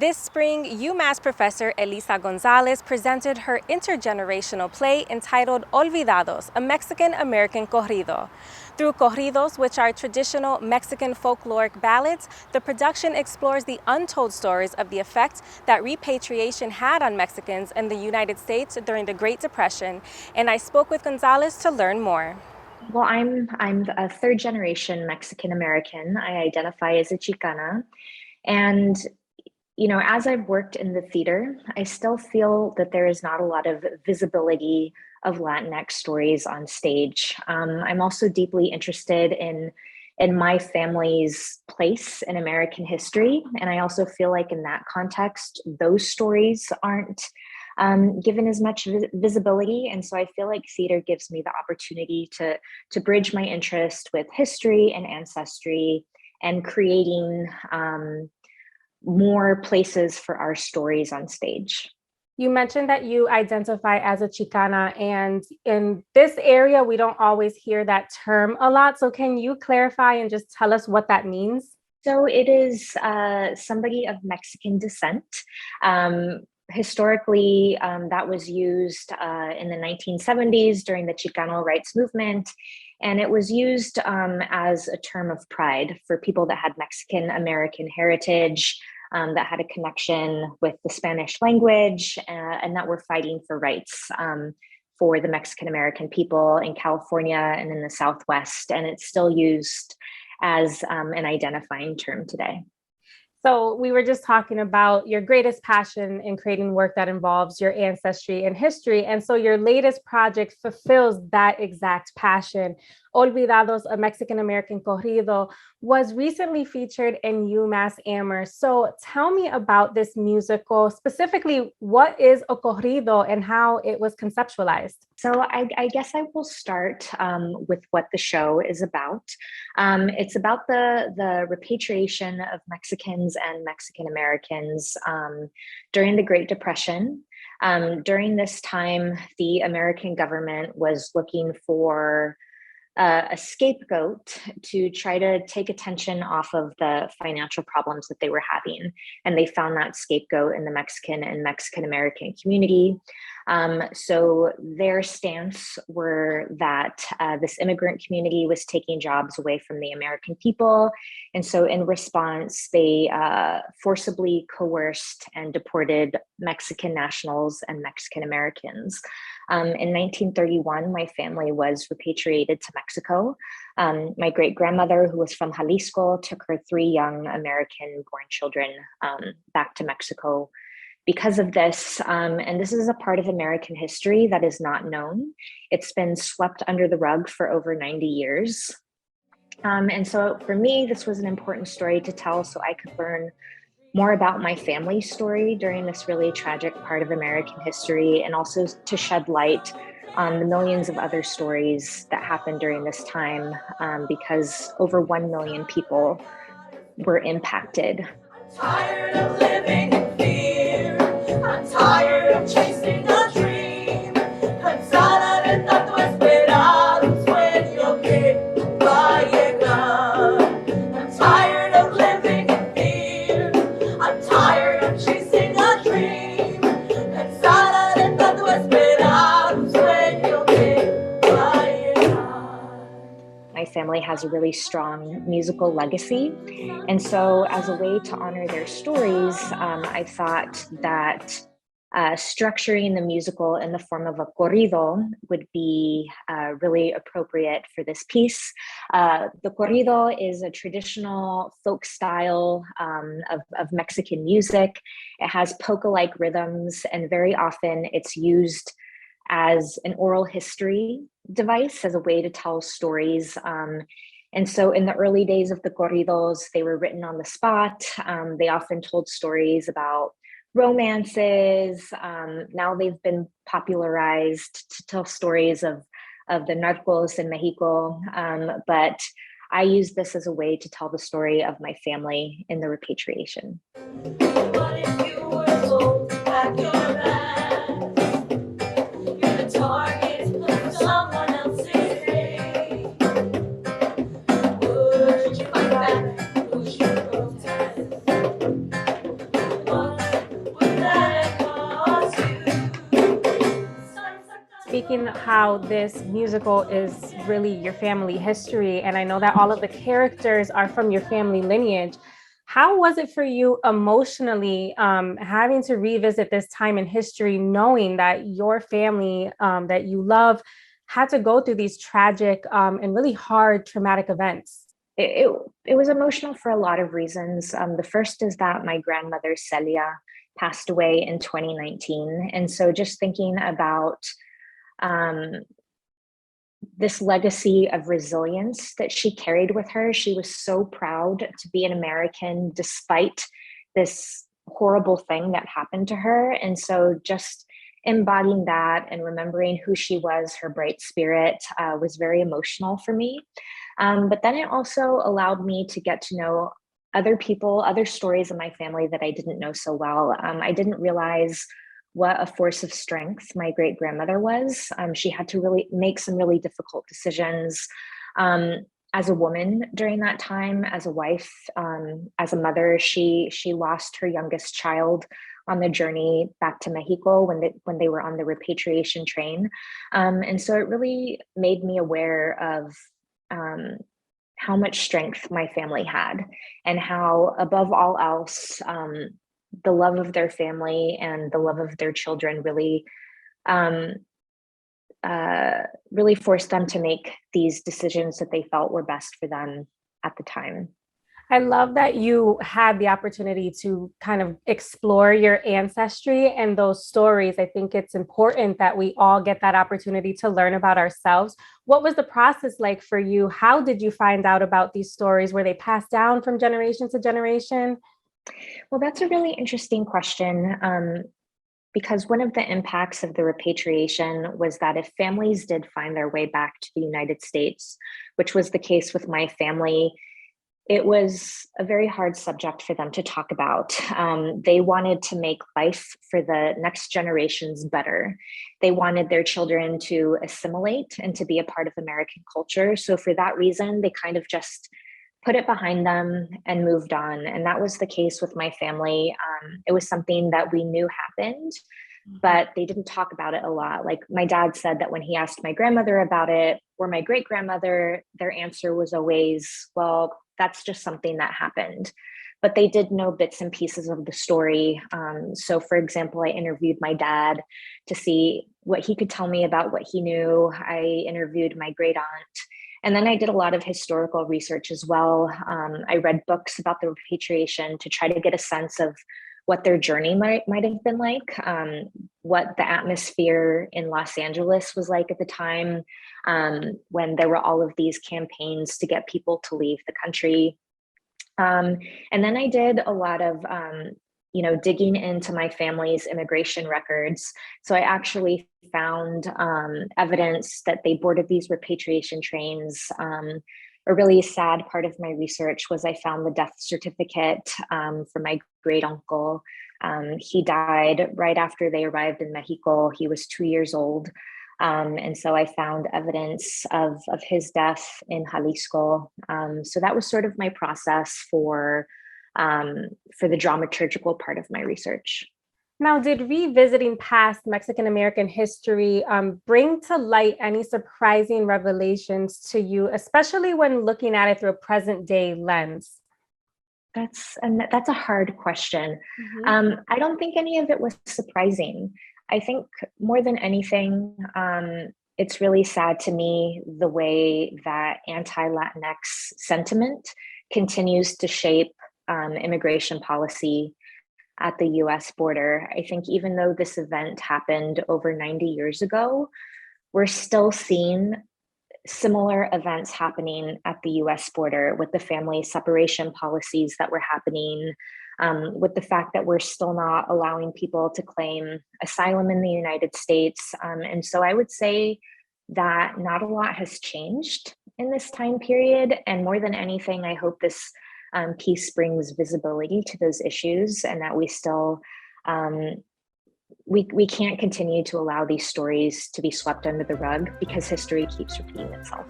This spring, UMass professor Elisa Gonzalez presented her intergenerational play entitled Olvidados, a Mexican-American corrido. Through corridos, which are traditional Mexican folkloric ballads, the production explores the untold stories of the effect that repatriation had on Mexicans in the United States during the Great Depression, and I spoke with Gonzalez to learn more. Well, I'm a third generation Mexican American. I identify as a Chicana. And, as I've worked in the theater, I still feel that there is not a lot of visibility of Latinx stories on stage. I'm also deeply interested in my family's place in American history. And I also feel like in that context, those stories aren't given as much visibility. And so I feel like theater gives me the opportunity to bridge my interest with history and ancestry and creating more places for our stories on stage. You mentioned that you identify as a Chicana, and in this area, we don't always hear that term a lot. So can you clarify and just tell us what that means? So it is somebody of Mexican descent. Historically, that was used in the 1970s during the Chicano rights movement. And it was used as a term of pride for people that had Mexican American heritage, that had a connection with the Spanish language, and that were fighting for rights for the Mexican American people in California and in the Southwest. And it's still used as an identifying term today. So we were just talking about your greatest passion in creating work that involves your ancestry and history. And so your latest project fulfills that exact passion. Olvidados, a Mexican-American corrido, was recently featured in UMass Amherst. So tell me about this musical. Specifically, what is a corrido and how it was conceptualized? So I guess I will start with what the show is about. It's about the repatriation of Mexicans and Mexican Americans during the Great Depression. During this time, the American government was looking for a scapegoat to try to take attention off of the financial problems that they were having. And they found that scapegoat in the Mexican and Mexican American community. So their stance were that this immigrant community was taking jobs away from the American people. And so in response, they forcibly coerced and deported Mexican nationals and Mexican Americans. In 1931, my family was repatriated to Mexico. My great-grandmother, who was from Jalisco, took her 3 young American-born children back to Mexico because of this. And this is a part of American history that is not known. It's been swept under the rug for over 90 years. And so for me, this was an important story to tell so I could learn more about my family's story during this really tragic part of American history, and also to shed light on the millions of other stories that happened during this time, because over 1 million people were impacted. I'm tired of living in fear. I'm tired of chasing a dream. Cansada de tanto esperar un sueño que va a llegar. I'm tired of living in fear. I'm tired of chasing a dream. Cansada de tanto esperar un sueño que va a llegar. My family has a really strong musical legacy. And so as a way to honor their stories, I thought that structuring the musical in the form of a corrido would be really appropriate for this piece. The corrido is a traditional folk style of Mexican music. It has polka-like rhythms, and very often it's used as an oral history device, as a way to tell stories. And so in the early days of the corridos, they were written on the spot. They often told stories about romances. Now they've been popularized to tell stories of the narcos in Mexico. But I use this as a way to tell the story of my family in the repatriation. What if you were told to pack your bags? You're the target of someone else's hate. Would you fight back? Would you protest? What speaking how this musical is really your family history, and I know that all of the characters are from your family lineage. How was it for you emotionally, having to revisit this time in history, knowing that your family that you love had to go through these tragic and really hard traumatic events? It was emotional for a lot of reasons. The first is that my grandmother Celia passed away in 2019, and so just thinking about um, this legacy of resilience that she carried with her. She was so proud to be an American despite this horrible thing that happened to her. And so just embodying that and remembering who she was, her bright spirit, was very emotional for me. But then it also allowed me to get to know other people, other stories in my family that I didn't know so well. I didn't realize what a force of strength my great grandmother was. She had to really make some really difficult decisions as a woman during that time, as a wife, as a mother. She lost her youngest child on the journey back to Mexico when they were on the repatriation train, and so it really made me aware of how much strength my family had, and how, above all else, the love of their family and the love of their children really um, really forced them to make these decisions that they felt were best for them at the time. I love that you had the opportunity to kind of explore your ancestry and those stories. I think it's important that we all get that opportunity to learn about ourselves. What was the process like for you? How did you find out about these stories? Were they passed down from generation to generation? Well, that's a really interesting question, because one of the impacts of the repatriation was that if families did find their way back to the United States, which was the case with my family, it was a very hard subject for them to talk about. They wanted to make life for the next generations better. They wanted their children to assimilate and to be a part of American culture. So for that reason, they kind of just put it behind them and moved on. And that was the case with my family. It was something that we knew happened, but they didn't talk about it a lot. Like my dad said that when he asked my grandmother about it or my great grandmother, their answer was always, well, that's just something that happened. But they did know bits and pieces of the story. So, for example, I interviewed my dad to see what he could tell me about what he knew. I interviewed my great aunt. And then I did a lot of historical research as well. I read books about the repatriation to try to get a sense of what their journey might have been like, what the atmosphere in Los Angeles was like at the time, when there were all of these campaigns to get people to leave the country. And then I did a lot of digging into my family's immigration records. So I actually found evidence that they boarded these repatriation trains. A really sad part of my research was I found the death certificate for my great uncle. He died right after they arrived in Mexico. He was 2 years old. And so I found evidence of his death in Jalisco. So that was sort of my process for the dramaturgical part of my research. Now, did revisiting past Mexican American history bring to light any surprising revelations to you, especially when looking at it through a present day lens? That's a hard question. Mhm. I don't think any of it was surprising. I think more than anything, it's really sad to me the way that anti-Latinx sentiment continues to shape immigration policy at the US border. I think even though this event happened over 90 years ago, we're still seeing similar events happening at the US border with the family separation policies that were happening, with the fact that we're still not allowing people to claim asylum in the United States. And so I would say that not a lot has changed in this time period. And more than anything, I hope this piece brings visibility to those issues, and that we still we can't continue to allow these stories to be swept under the rug, because history keeps repeating itself.